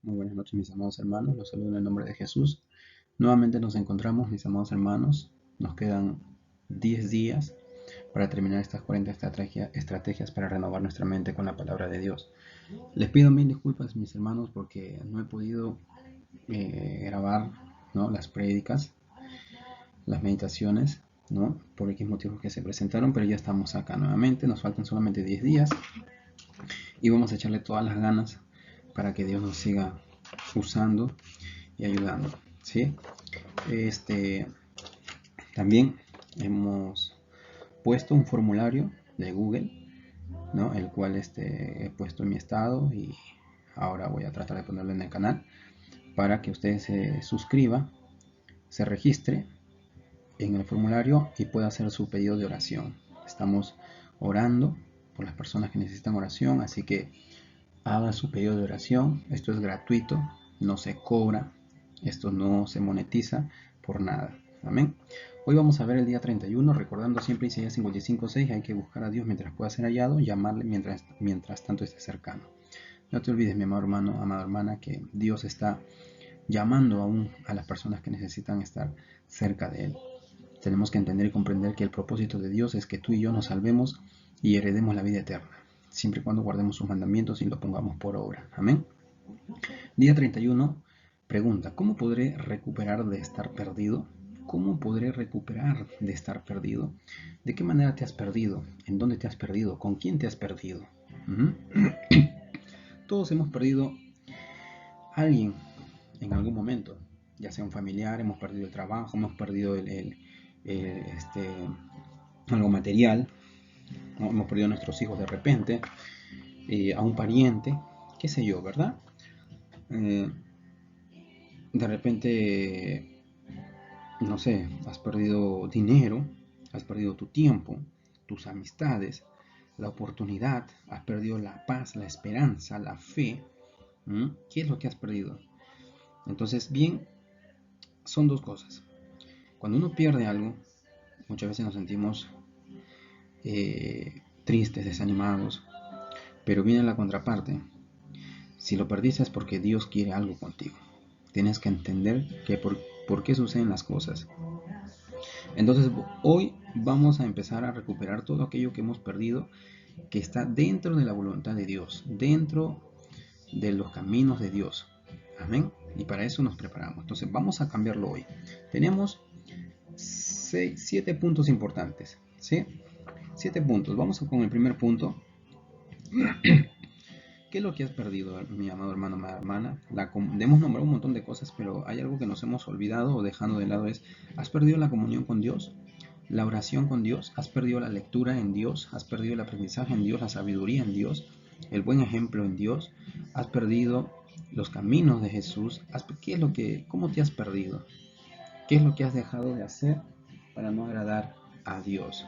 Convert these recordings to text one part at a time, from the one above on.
Muy buenas noches, mis amados hermanos. Los saludo en el nombre de Jesús. Nuevamente nos encontramos, mis amados hermanos. Nos quedan 10 días para terminar estas 40 estrategias para renovar nuestra mente con la palabra de Dios. Les pido mil disculpas, mis hermanos, porque no he podido grabar, ¿no?, las prédicas, las meditaciones, ¿no?, por X motivos que se presentaron, pero ya estamos acá nuevamente. Nos faltan solamente 10 días y vamos a echarle todas las ganas para que Dios nos siga usando y ayudando, ¿sí? También hemos puesto un formulario de Google, ¿no?, el cual he puesto en mi estado y ahora voy a tratar de ponerlo en el canal para que usted se suscriba, se registre en el formulario y pueda hacer su pedido de oración. Estamos orando por las personas que necesitan oración, así que haga su pedido de oración. Esto es gratuito, no se cobra, esto no se monetiza por nada. Amén. Hoy vamos a ver el día 31, recordando siempre Isaías 55:6, hay que buscar a Dios mientras pueda ser hallado, llamarle mientras tanto esté cercano. No te olvides, mi amado hermano, amada hermana, que Dios está llamando aún a las personas que necesitan estar cerca de Él. Tenemos que entender y comprender que el propósito de Dios es que tú y yo nos salvemos y heredemos la vida eterna, siempre y cuando guardemos sus mandamientos y lo pongamos por obra. Amén. Día 31, pregunta: ¿cómo podré recuperar de estar perdido? ¿Cómo podré recuperar de estar perdido? ¿De qué manera te has perdido? ¿En dónde te has perdido? ¿Con quién te has perdido? Todos hemos perdido a alguien en algún momento, ya sea un familiar, hemos perdido el trabajo, hemos perdido algo material, ¿no? Hemos perdido a nuestros hijos de repente, a un pariente, qué sé yo, ¿verdad? De repente, no sé, has perdido dinero, has perdido tu tiempo, tus amistades, la oportunidad, has perdido la paz, la esperanza, la fe. ¿Qué es lo que has perdido? Entonces, bien, son dos cosas. Cuando uno pierde algo, muchas veces nos sentimos tristes, desanimados, pero viene la contraparte. Si lo perdiste es porque Dios quiere algo contigo. Tienes que entender que por qué suceden las cosas. Entonces hoy vamos a empezar a recuperar todo aquello que hemos perdido, que está dentro de la voluntad de Dios, dentro de los caminos de Dios. Amén. Y para eso nos preparamos. Entonces vamos a cambiarlo hoy. Tenemos 7 puntos importantes, ¿sí? 7 puntos. Vamos con el primer punto. ¿Qué es lo que has perdido, mi amado hermano, amada hermana? Hemos nombrado un montón de cosas, pero hay algo que nos hemos olvidado o dejando de lado. ¿Has perdido la comunión con Dios? ¿La oración con Dios? ¿Has perdido la lectura en Dios? ¿Has perdido el aprendizaje en Dios? ¿La sabiduría en Dios? ¿El buen ejemplo en Dios? ¿Has perdido los caminos de Jesús? ¿Cómo te has perdido? ¿Qué es lo que has dejado de hacer para no agradar a Dios?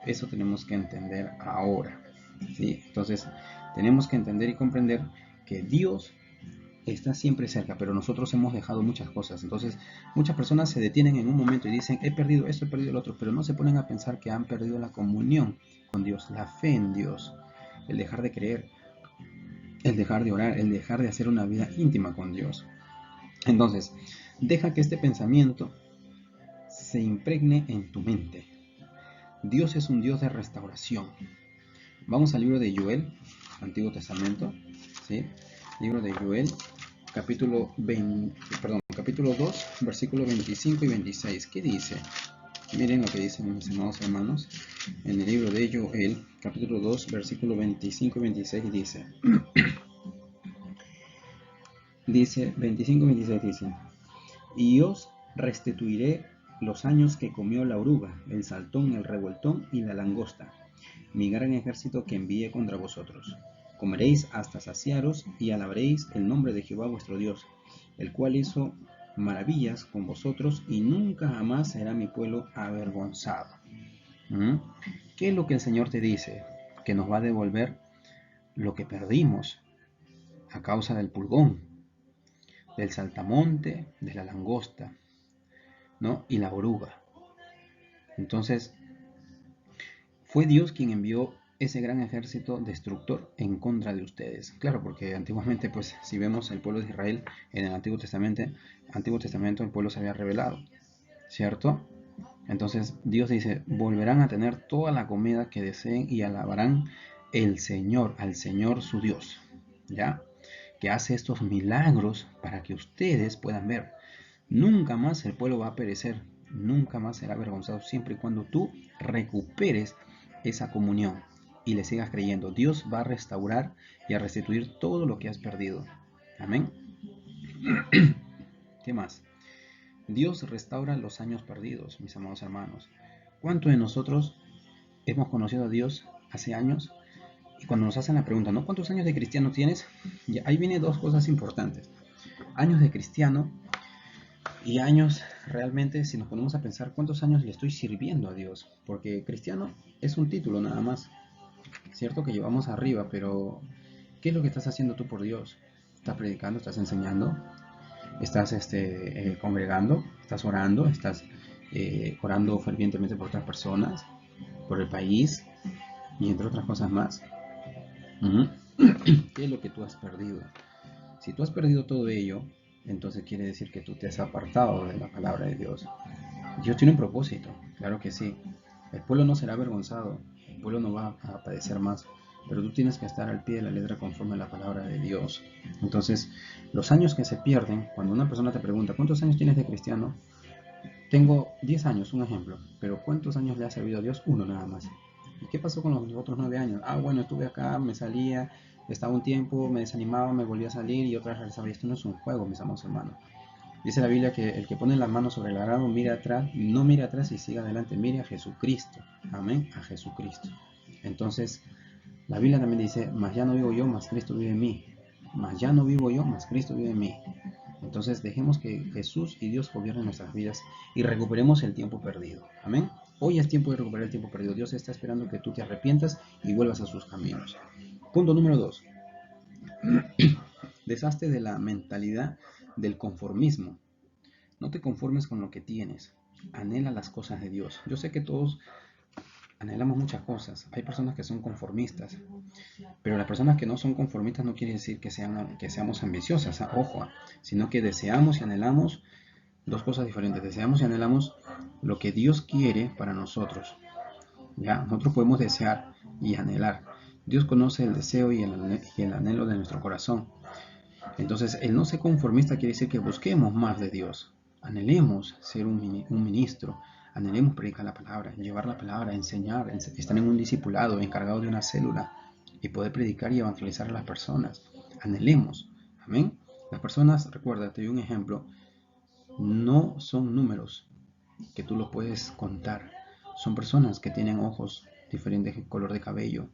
Eso tenemos que entender ahora, ¿sí? Entonces, tenemos que entender y comprender que Dios está siempre cerca, pero nosotros hemos dejado muchas cosas. Entonces, muchas personas se detienen en un momento y dicen: he perdido esto, he perdido el otro, pero no se ponen a pensar que han perdido la comunión con Dios, la fe en Dios, el dejar de creer, el dejar de orar, el dejar de hacer una vida íntima con Dios. Entonces, deja que este pensamiento se impregne en tu mente. Dios es un Dios de restauración. Vamos al libro de Joel, Antiguo Testamento, ¿sí? Libro de Joel, capítulo 2, versículos 25 y 26. ¿Qué dice? Miren lo que dicen mis amados hermanos. En el libro de Joel, capítulo 2, versículos 25 y 26 dice: dice 25 y 26 dice: y os restituiré los años que comió la oruga, el saltón, el revoltón y la langosta, mi gran ejército que envié contra vosotros. Comeréis hasta saciaros y alabaréis el nombre de Jehová vuestro Dios, el cual hizo maravillas con vosotros, y nunca jamás será mi pueblo avergonzado. ¿Qué es lo que el Señor te dice? Que nos va a devolver lo que perdimos a causa del pulgón, del saltamonte, de la langosta, ¿no?, y la oruga. Entonces, fue Dios quien envió ese gran ejército destructor en contra de ustedes. Claro, porque antiguamente, pues, si vemos el pueblo de Israel en el Antiguo Testamento el pueblo se había rebelado, ¿cierto? Entonces Dios dice, volverán a tener toda la comida que deseen y alabarán al Señor su Dios, ¿ya? Que hace estos milagros para que ustedes puedan ver. Nunca más el pueblo va a perecer, nunca más será avergonzado, siempre y cuando tú recuperes esa comunión y le sigas creyendo. Dios va a restaurar y a restituir todo lo que has perdido. Amén. ¿Qué más? Dios restaura los años perdidos, mis amados hermanos. ¿Cuántos de nosotros hemos conocido a Dios hace años? Y cuando nos hacen la pregunta, ¿no? ¿Cuántos años de cristiano tienes? Y ahí vienen dos cosas importantes. Años de cristiano y años realmente, si nos ponemos a pensar, ¿cuántos años le estoy sirviendo a Dios? Porque cristiano es un título nada más. Cierto que llevamos arriba, pero ¿qué es lo que estás haciendo tú por Dios? ¿Estás predicando? ¿Estás enseñando? ¿Estás congregando? ¿Estás orando? ¿Estás orando fervientemente por otras personas? ¿Por el país? Y entre otras cosas más. ¿Qué es lo que tú has perdido? Si tú has perdido todo ello, entonces quiere decir que tú te has apartado de la palabra de Dios. Dios tiene un propósito, claro que sí. El pueblo no será avergonzado, el pueblo no va a padecer más, pero tú tienes que estar al pie de la letra conforme a la palabra de Dios. Entonces, los años que se pierden, cuando una persona te pregunta, ¿cuántos años tienes de cristiano? Tengo 10 años, un ejemplo, pero ¿cuántos años le ha servido a Dios? Uno nada más. ¿Y qué pasó con los otros 9 años? Ah, bueno, estuve acá, me salía, estaba un tiempo, me desanimaba, me volvía a salir y otra vez regresaba. Y esto no es un juego, mis amados hermanos. Dice la Biblia que el que pone las manos sobre el arado mira atrás, no mire atrás y siga adelante, mire a Jesucristo. Amén, a Jesucristo. Entonces, la Biblia también dice, mas ya no vivo yo, mas Cristo vive en mí. Mas ya no vivo yo, mas Cristo vive en mí. Entonces, dejemos que Jesús y Dios gobiernen nuestras vidas y recuperemos el tiempo perdido. Amén. Hoy es tiempo de recuperar el tiempo perdido. Dios está esperando que tú te arrepientas y vuelvas a sus caminos. Punto número 2. Deshazte de la mentalidad del conformismo. No te conformes con lo que tienes. Anhela las cosas de Dios. Yo sé que todos anhelamos muchas cosas. Hay personas que son conformistas, pero las personas que no son conformistas no quiere decir que seamos ambiciosas, ojo, sino que deseamos y anhelamos dos cosas diferentes. Deseamos y anhelamos lo que Dios quiere para nosotros. Ya, nosotros podemos desear y anhelar. Dios conoce el deseo y el anhelo de nuestro corazón. Entonces, el no ser conformista quiere decir que busquemos más de Dios. Anhelemos ser un ministro, anhelemos predicar la palabra, llevar la palabra, enseñar, estar en un discipulado, encargado de una célula y poder predicar y evangelizar a las personas. Anhelemos, amén. Las personas, recuerda, te doy un ejemplo, no son números que tú los puedes contar. Son personas que tienen ojos, diferentes color de cabello.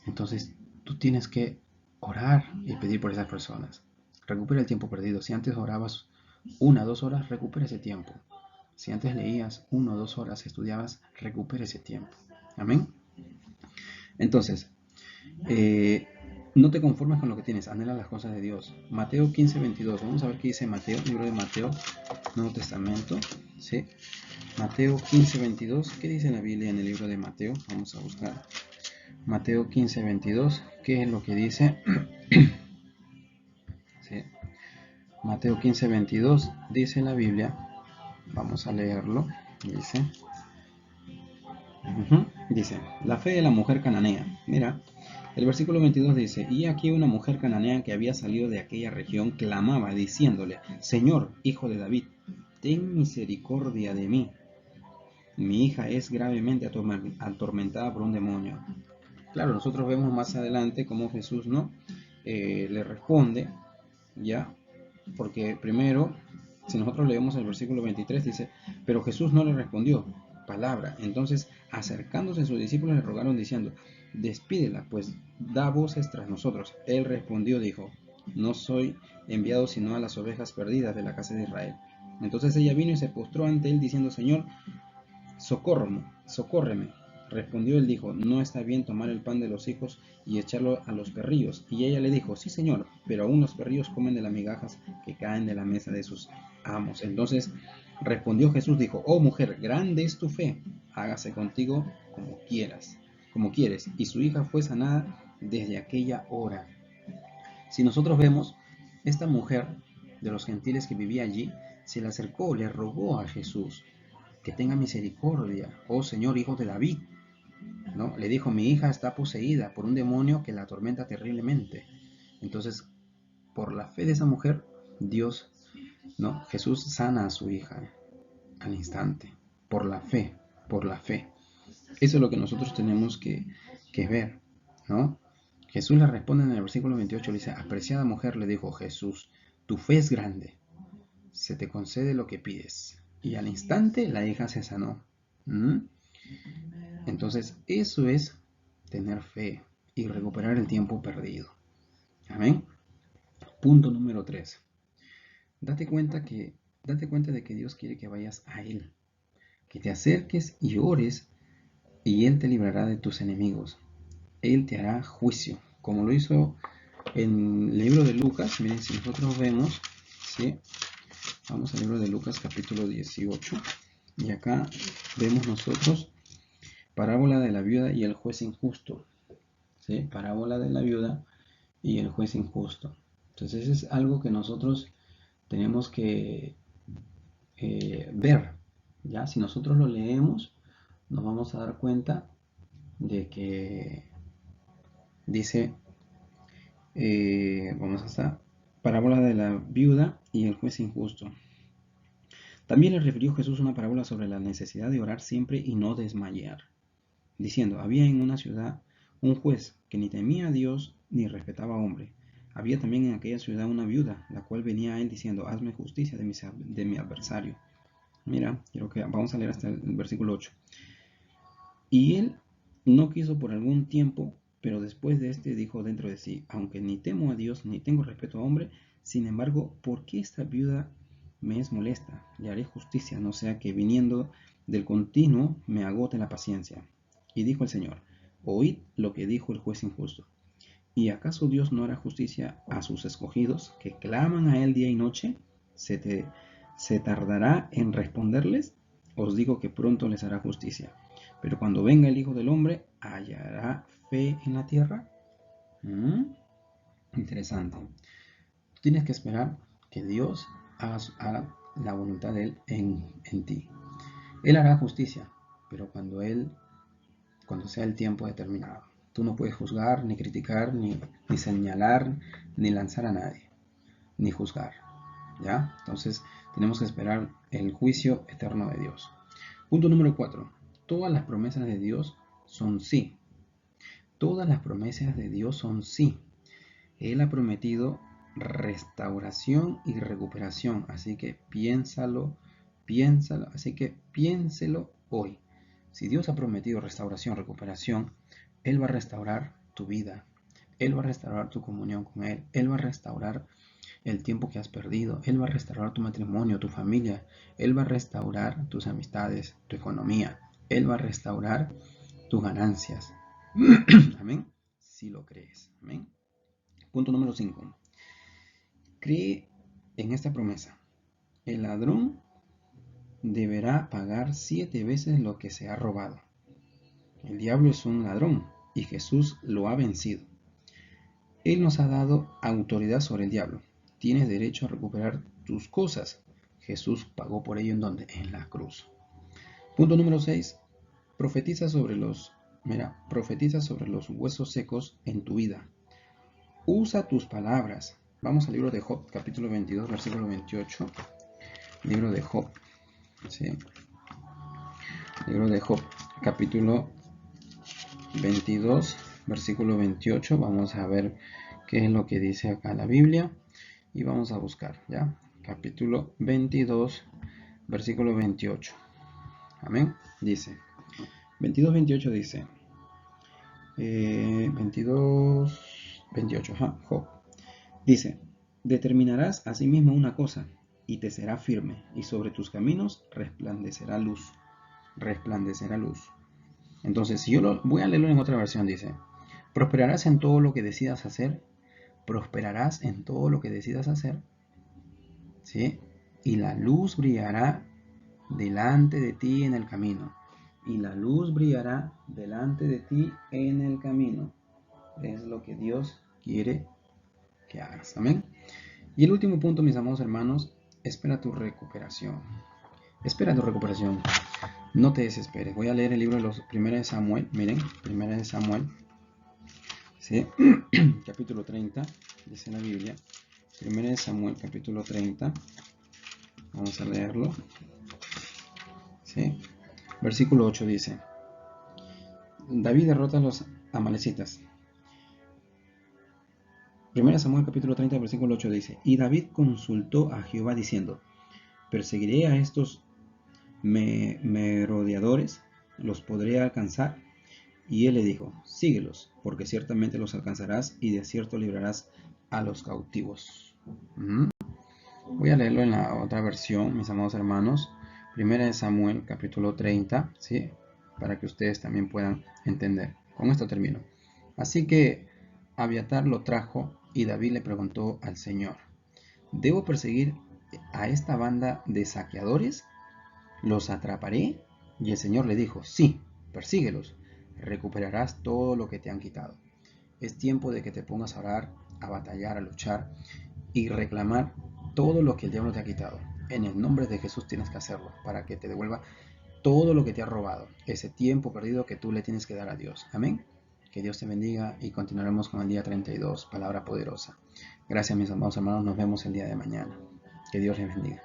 Entonces, tú tienes que orar y pedir por esas personas. Recupera el tiempo perdido. Si antes orabas 1 o 2 horas, recupera ese tiempo. Si antes leías 1 o 2 horas, estudiabas, recupera ese tiempo. Amén. Entonces, no te conformes con lo que tienes, anhela las cosas de Dios. Mateo 15:22. Vamos a ver qué dice Mateo, libro de Mateo, Nuevo Testamento. ¿Sí? Mateo 15:22. ¿Qué dice la Biblia en el libro de Mateo? Vamos a buscar. Mateo 15:22. ¿Qué es lo que dice? ¿Sí? Mateo 15:22 dice la Biblia. Vamos a leerlo. Dice, la fe de la mujer cananea. Mira, el versículo 22 dice, y aquí una mujer cananea que había salido de aquella región clamaba diciéndole, Señor, hijo de David, ten misericordia de mí. Mi hija es gravemente atormentada por un demonio. Claro, nosotros vemos más adelante cómo Jesús no le responde, ya, porque primero, si nosotros leemos el versículo 23, dice, pero Jesús no le respondió palabra. Entonces, acercándose a sus discípulos, le rogaron diciendo, despídela, pues da voces tras nosotros. Él respondió, dijo, no soy enviado sino a las ovejas perdidas de la casa de Israel. Entonces ella vino y se postró ante él diciendo, Señor, socórreme. Respondió él, dijo, no está bien tomar el pan de los hijos y echarlo a los perrillos. Y ella le dijo, sí señor, pero aún los perrillos comen de las migajas que caen de la mesa de sus amos. Entonces respondió Jesús, dijo, oh mujer, grande es tu fe, hágase contigo como quieras. como quieres. Y su hija fue sanada desde aquella hora. Si nosotros vemos, esta mujer de los gentiles que vivía allí, se le acercó, le rogó a Jesús que tenga misericordia, oh Señor, hijo de David. ¿No? Le dijo, mi hija está poseída por un demonio que la atormenta terriblemente. Entonces, por la fe de esa mujer, Dios, ¿no? Jesús sana a su hija al instante, por la fe, por la fe. Eso es lo que nosotros tenemos que ver, ¿no? Jesús le responde en el versículo 28, le dice, apreciada mujer, le dijo Jesús, tu fe es grande, se te concede lo que pides. Y al instante la hija se sanó. Entonces, eso es tener fe y recuperar el tiempo perdido. Amén. Punto número 3. Date cuenta de que Dios quiere que vayas a Él, que te acerques y ores, y Él te librará de tus enemigos. Él te hará juicio, como lo hizo en el libro de Lucas. Miren, si nosotros vemos, ¿sí? Vamos al libro de Lucas capítulo 18, y acá vemos nosotros parábola de la viuda y el juez injusto, ¿sí? Parábola de la viuda y el juez injusto. Entonces es algo que nosotros tenemos que ver, ¿ya? Si nosotros lo leemos, nos vamos a dar cuenta de que dice, vamos a estar, parábola de la viuda y el juez injusto. También le refirió Jesús una parábola sobre la necesidad de orar siempre y no desmayar, diciendo, había en una ciudad un juez que ni temía a Dios ni respetaba a hombre. Había también en aquella ciudad una viuda, la cual venía a él diciendo, hazme justicia de mi adversario. Mira, quiero que vamos a leer hasta el versículo 8. Y él no quiso por algún tiempo, pero después de este dijo dentro de sí, aunque ni temo a Dios ni tengo respeto a hombre, sin embargo, ¿por qué esta viuda me es molesta? Le haré justicia, no sea que viniendo del continuo me agote la paciencia. Y dijo el Señor, oíd lo que dijo el juez injusto. ¿Y acaso Dios no hará justicia a sus escogidos, que claman a él día y noche? ¿Se tardará en responderles? Os digo que pronto les hará justicia. Pero cuando venga el Hijo del Hombre, ¿hallará fe en la tierra? Interesante. Tú tienes que esperar que Dios haga la voluntad de Él en ti. Él hará justicia, pero cuando sea el tiempo determinado. Tú no puedes juzgar, ni criticar, ni señalar, ni lanzar a nadie, ni juzgar. ¿Ya? Entonces tenemos que esperar el juicio eterno de Dios. Punto número 4. Todas las promesas de Dios son sí. Todas las promesas de Dios son sí. Él ha prometido restauración y recuperación. Así que piénsalo. Así que piénselo hoy. Si Dios ha prometido restauración, recuperación, Él va a restaurar tu vida. Él va a restaurar tu comunión con Él. Él va a restaurar el tiempo que has perdido. Él va a restaurar tu matrimonio, tu familia. Él va a restaurar tus amistades, tu economía. Él va a restaurar tus ganancias. Amén. Si lo crees. Amén. Punto número 5. Cree en esta promesa. El ladrón deberá pagar 7 veces lo que se ha robado. El diablo es un ladrón y Jesús lo ha vencido. Él nos ha dado autoridad sobre el diablo. Tienes derecho a recuperar tus cosas. Jesús pagó por ello, ¿en dónde? En la cruz. Punto número 6. Profetiza sobre los huesos secos en tu vida. Usa tus palabras. Vamos al libro de Job, capítulo 22, versículo 28. Libro de Job. ¿Sí? Libro de Job, capítulo 22, versículo 28. Vamos a ver qué es lo que dice acá la Biblia. Y vamos a buscar, ¿ya? Capítulo 22, versículo 28. Amén. Dice, 22, 28 dice, 22, 28, Job. Dice, determinarás asimismo una cosa, y te será firme, y sobre tus caminos resplandecerá luz. Resplandecerá luz. Entonces, si yo voy a leerlo en otra versión, dice, prosperarás en todo lo que decidas hacer, prosperarás en todo lo que decidas hacer, ¿sí? Y la luz brillará delante de ti en el camino. y la luz brillará delante de ti en el camino. Es lo que Dios quiere que hagas. Amén. Y el último punto, mis amados hermanos, espera tu recuperación. Espera tu recuperación. No te desesperes. Voy a leer el libro de los 1 de Samuel. Miren, 1 de Samuel, ¿sí? Capítulo 30, dice la Biblia. 1 de Samuel, capítulo 30. Vamos a leerlo. ¿Sí? Versículo 8 dice: David derrota a los amalecitas. 1 Samuel capítulo 30, versículo 8 dice: Y David consultó a Jehová diciendo: ¿Perseguiré a estos merodeadores? ¿Los podré alcanzar? Y él le dijo: Síguelos, porque ciertamente los alcanzarás y de cierto librarás a los cautivos. Voy a leerlo en la otra versión, mis amados hermanos. 1 Samuel capítulo 30, ¿sí? Para que ustedes también puedan entender. Con esto termino. Así que Abiatar lo trajo y David le preguntó al Señor: ¿Debo perseguir a esta banda de saqueadores? ¿Los atraparé? Y el Señor le dijo: Sí, persíguelos, recuperarás todo lo que te han quitado. Es tiempo de que te pongas a orar, a batallar, a luchar y reclamar todo lo que el diablo te ha quitado. En el nombre de Jesús tienes que hacerlo para que te devuelva todo lo que te ha robado, ese tiempo perdido que tú le tienes que dar a Dios. Amén. Que Dios te bendiga y continuaremos con el día 32, palabra poderosa. Gracias, mis amados hermanos, nos vemos el día de mañana. Que Dios les bendiga.